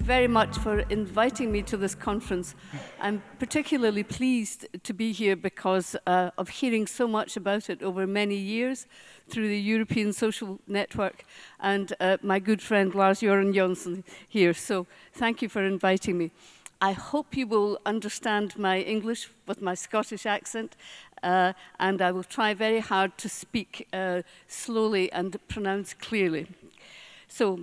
very much for inviting me to this conference. I'm particularly pleased to be here because of hearing so much about it over many years through the European Social Network and my good friend Lars Göran Jönsson here. So thank you for inviting me. I hope you will understand my English with my Scottish accent, and I will try very hard to speak slowly and pronounce clearly. So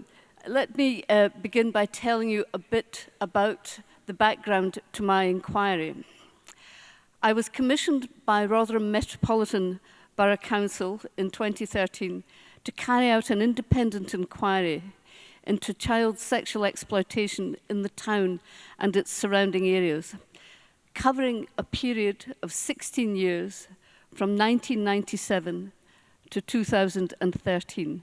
let me begin by telling you a bit about the background to my inquiry. I was commissioned by Rotherham Metropolitan Borough Council in 2013 to carry out an independent inquiry into child sexual exploitation in the town and its surrounding areas, covering a period of 16 years from 1997 to 2013.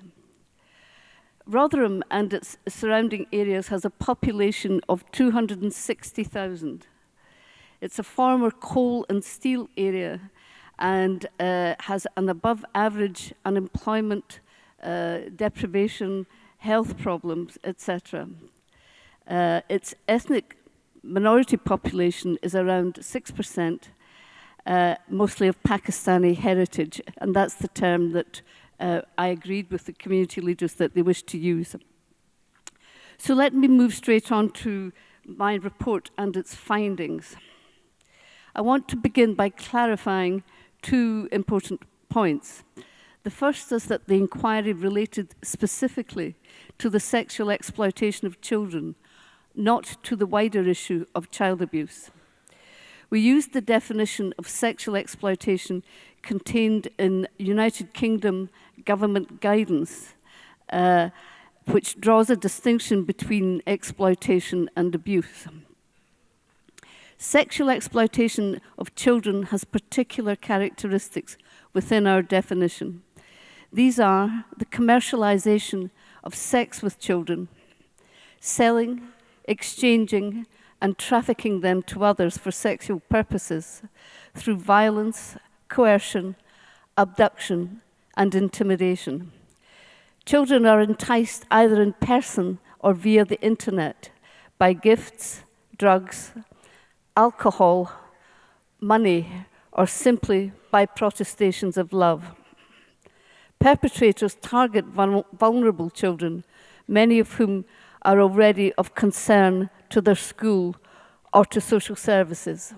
Rotherham and its surrounding areas has a population of 260,000. It's a former coal and steel area and has an above average unemployment, deprivation, health problems, etc. Its ethnic minority population is around 6%, mostly of Pakistani heritage, and that's the term that I agreed with the community leaders that they wish to use. So let me move straight on to my report and its findings. I want to begin by clarifying two important points. The first is that the inquiry related specifically to the sexual exploitation of children, not to the wider issue of child abuse. We used the definition of sexual exploitation contained in United Kingdom government guidance, which draws a distinction between exploitation and abuse. Sexual exploitation of children has particular characteristics within our definition. These are the commercialization of sex with children, selling, exchanging, and trafficking them to others for sexual purposes through violence, coercion, abduction, and intimidation. Children are enticed either in person or via the internet by gifts, drugs, alcohol, money, or simply by protestations of love. Perpetrators target vulnerable children, many of whom are already of concern to their school or to social services.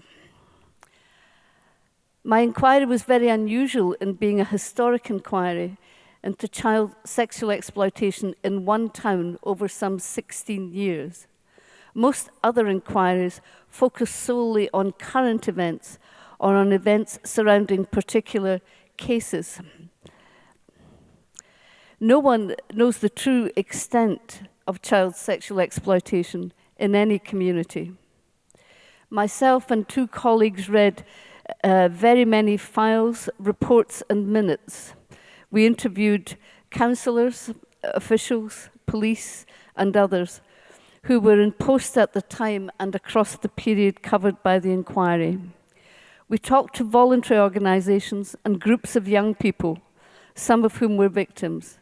My inquiry was very unusual in being a historic inquiry into child sexual exploitation in one town over some 16 years. Most other inquiries focus solely on current events or on events surrounding particular cases. No one knows the true extent of child sexual exploitation in any community. Myself and two colleagues read very many files, reports, and minutes. We interviewed councillors, officials, police, and others who were in post at the time and across the period covered by the inquiry. We talked to voluntary organisations and groups of young people, some of whom were victims.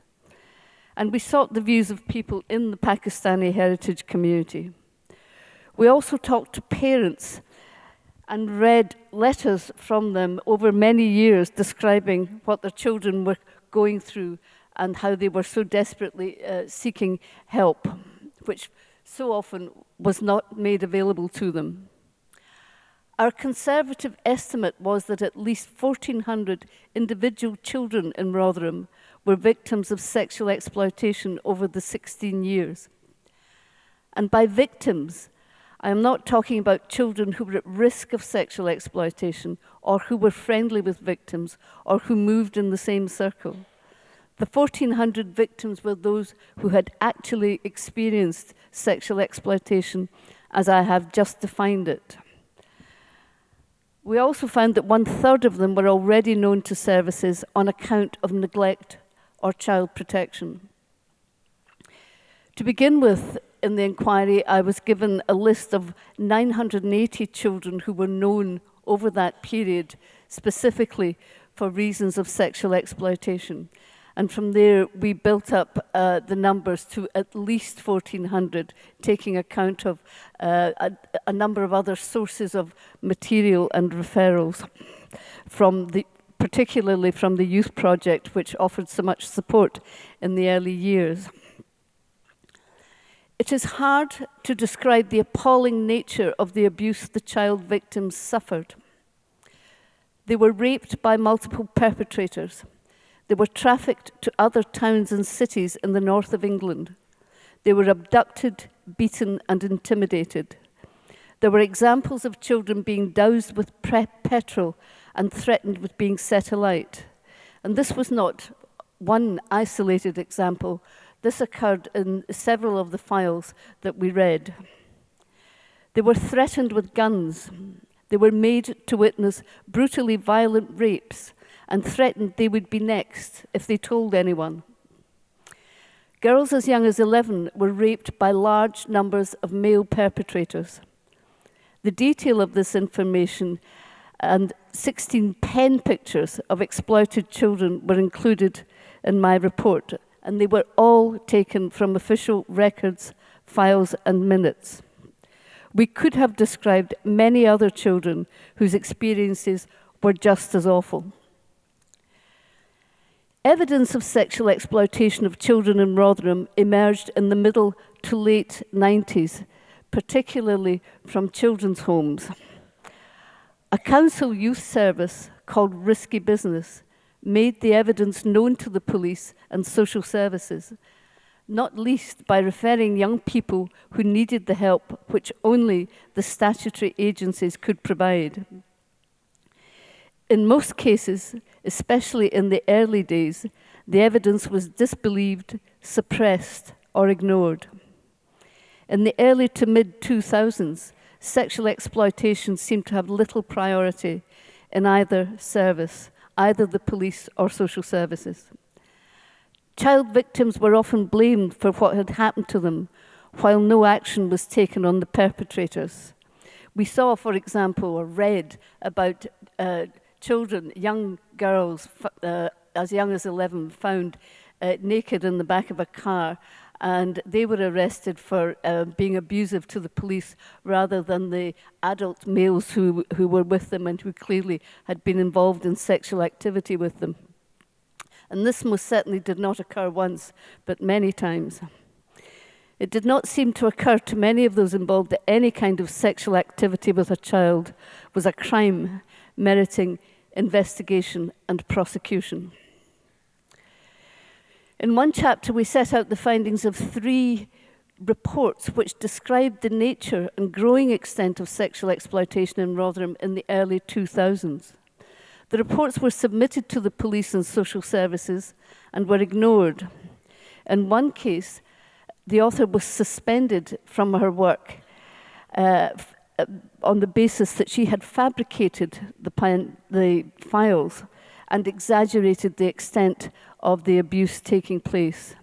And we sought the views of people in the Pakistani heritage community. We also talked to parents and read letters from them over many years describing what their children were going through and how they were so desperately seeking help, which so often was not made available to them. Our conservative estimate was that at least 1,400 individual children in Rotherham were victims of sexual exploitation over the 16 years. And by victims, I am not talking about children who were at risk of sexual exploitation or who were friendly with victims or who moved in the same circle. The 1,400 victims were those who had actually experienced sexual exploitation as I have just defined it. We also found that 1/3 of them were already known to services on account of neglect or child protection. To begin with, in the inquiry, I was given a list of 980 children who were known over that period, specifically for reasons of sexual exploitation. And from there, we built up the numbers to at least 1,400, taking account of a number of other sources of material and referrals, particularly from the Youth Project, which offered so much support in the early years. It is hard to describe the appalling nature of the abuse the child victims suffered. They were raped by multiple perpetrators. They were trafficked to other towns and cities in the north of England. They were abducted, beaten, and intimidated. There were examples of children being doused with petrol and threatened with being set alight. And this was not one isolated example. This occurred in several of the files that we read. They were threatened with guns. They were made to witness brutally violent rapes and threatened they would be next if they told anyone. Girls as young as 11 were raped by large numbers of male perpetrators. The detail of this information and 16 pen pictures of exploited children were included in my report, and they were all taken from official records, files, and minutes. We could have described many other children whose experiences were just as awful. Evidence of sexual exploitation of children in Rotherham emerged in the middle to late 90s, particularly from children's homes. A council youth service called Risky Business made the evidence known to the police and social services, not least by referring young people who needed the help which only the statutory agencies could provide. In most cases, especially in the early days, the evidence was disbelieved, suppressed, or ignored. In the early to mid-2000s, sexual exploitation seemed to have little priority in either service, either the police or social services. Child victims were often blamed for what had happened to them, while no action was taken on the perpetrators. We saw, for example, or read about children, young girls as young as 11, found naked in the back of a car, and they were arrested for being abusive to the police rather than the adult males who were with them and who clearly had been involved in sexual activity with them. And this most certainly did not occur once, but many times. It did not seem to occur to many of those involved that any kind of sexual activity with a child was a crime meriting investigation and prosecution. In one chapter, we set out the findings of 3 reports which described the nature and growing extent of sexual exploitation in Rotherham in the early 2000s. The reports were submitted to the police and social services and were ignored. In one case, the author was suspended from her work on the basis that she had fabricated the files and exaggerated the extent of the abuse taking place.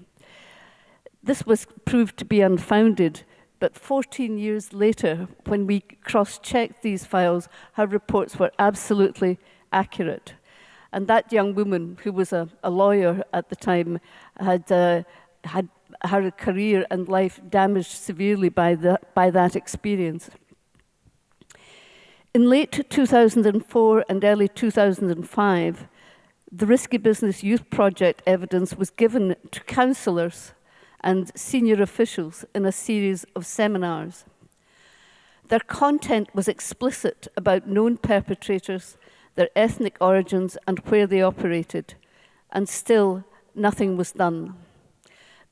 This was proved to be unfounded, but 14 years later, when we cross-checked these files, her reports were absolutely accurate. And that young woman, who was a lawyer at the time, had her career and life damaged severely by that experience. In late 2004 and early 2005, the Risky Business Youth Project evidence was given to counsellors and senior officials in a series of seminars. Their content was explicit about known perpetrators, their ethnic origins, and where they operated, and still nothing was done.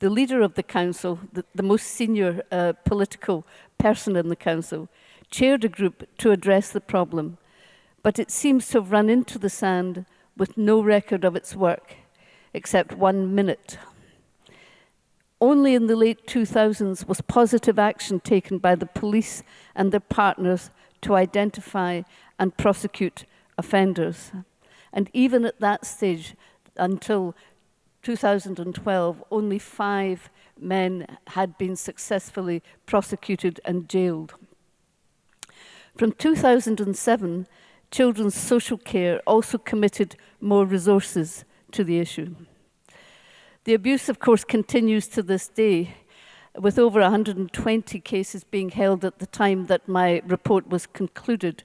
The leader of the council, the most senior political person in the council, chaired a group to address the problem, but it seems to have run into the sand with no record of its work, except 1 minute. Only in the late 2000s was positive action taken by the police and their partners to identify and prosecute offenders. And even at that stage, until 2012, only 5 men had been successfully prosecuted and jailed. From 2007, Children's Social Care also committed more resources to the issue. The abuse, of course, continues to this day, with over 120 cases being held at the time that my report was concluded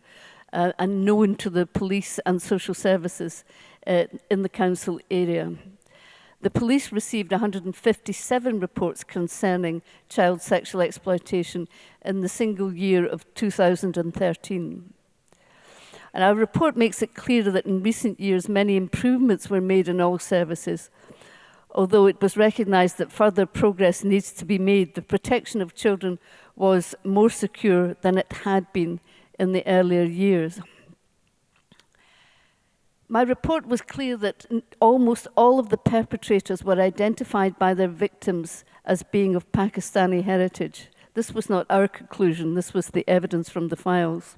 and known to the police and social services in the council area. The police received 157 reports concerning child sexual exploitation in the single year of 2013. And our report makes it clear that in recent years many improvements were made in all services. Although it was recognised that further progress needs to be made, the protection of children was more secure than it had been in the earlier years. My report was clear that almost all of the perpetrators were identified by their victims as being of Pakistani heritage. This was not our conclusion, this was the evidence from the files.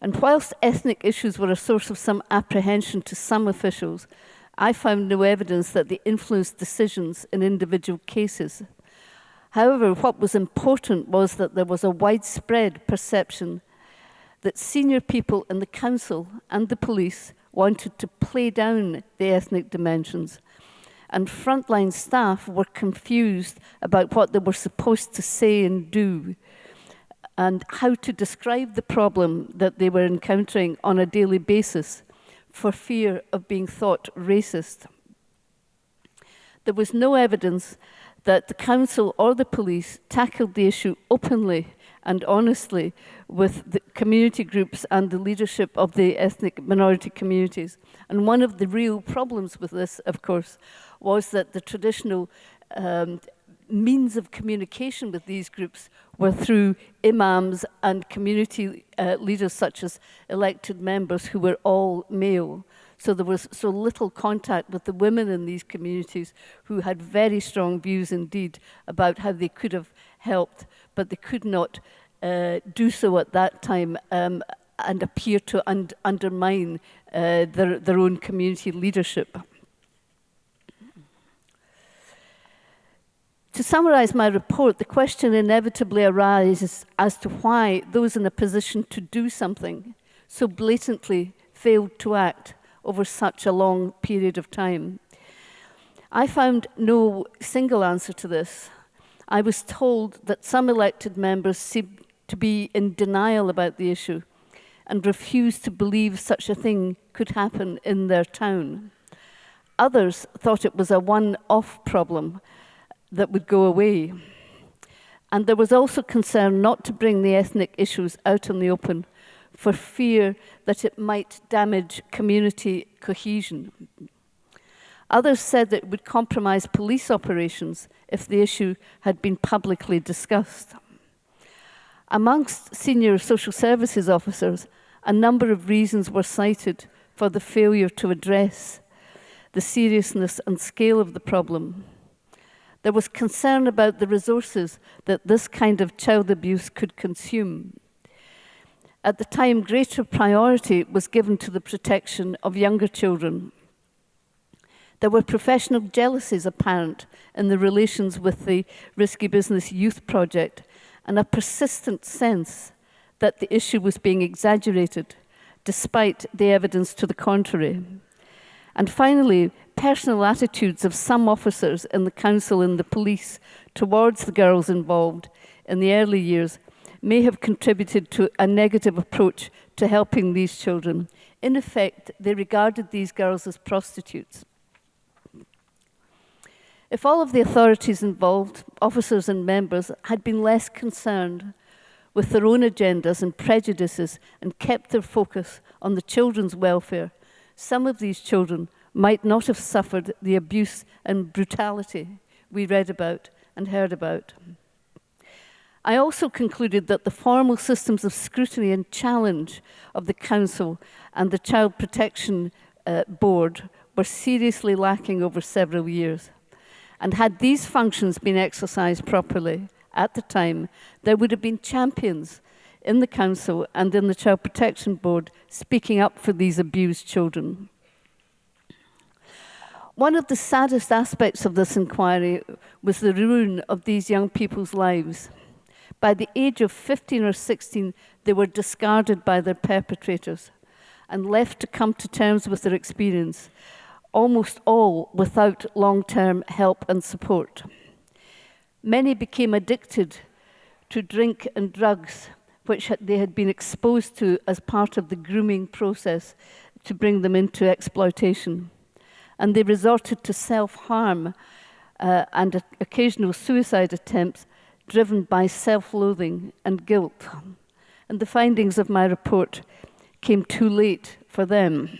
And whilst ethnic issues were a source of some apprehension to some officials, I found no evidence that they influenced decisions in individual cases. However, what was important was that there was a widespread perception that senior people in the council and the police wanted to play down the ethnic dimensions, and frontline staff were confused about what they were supposed to say and do, and how to describe the problem that they were encountering on a daily basis, for fear of being thought racist. There was no evidence that the council or the police tackled the issue openly and honestly with the community groups and the leadership of the ethnic minority communities. And one of the real problems with this, of course, was that the traditional means of communication with these groups were through imams and community leaders such as elected members who were all male. So there was so little contact with the women in these communities who had very strong views indeed about how they could have helped, but they could not do so at that time and appear to undermine their own community leadership. To summarize my report, the question inevitably arises as to why those in a position to do something so blatantly failed to act over such a long period of time. I found no single answer to this. I was told that some elected members seemed to be in denial about the issue and refused to believe such a thing could happen in their town. Others thought it was a one-off problem that would go away. And there was also concern not to bring the ethnic issues out in the open for fear that it might damage community cohesion. Others said that it would compromise police operations if the issue had been publicly discussed. Amongst senior social services officers, a number of reasons were cited for the failure to address the seriousness and scale of the problem. There was concern about the resources that this kind of child abuse could consume. At the time, greater priority was given to the protection of younger children. There were professional jealousies apparent in the relations with the Risky Business Youth Project, and a persistent sense that the issue was being exaggerated, despite the evidence to the contrary. And finally, personal attitudes of some officers in the council and the police towards the girls involved in the early years may have contributed to a negative approach to helping these children. In effect, they regarded these girls as prostitutes. If all of the authorities involved, officers and members, had been less concerned with their own agendas and prejudices and kept their focus on the children's welfare, some of these children might not have suffered the abuse and brutality we read about and heard about. I also concluded that the formal systems of scrutiny and challenge of the Council and the Child Protection Board were seriously lacking over several years. And had these functions been exercised properly at the time, there would have been champions in the Council and in the Child Protection Board speaking up for these abused children. One of the saddest aspects of this inquiry was the ruin of these young people's lives. By the age of 15 or 16, they were discarded by their perpetrators and left to come to terms with their experience, almost all without long-term help and support. Many became addicted to drink and drugs, which they had been exposed to as part of the grooming process to bring them into exploitation. And they resorted to self-harm and occasional suicide attempts driven by self-loathing and guilt. And the findings of my report came too late for them.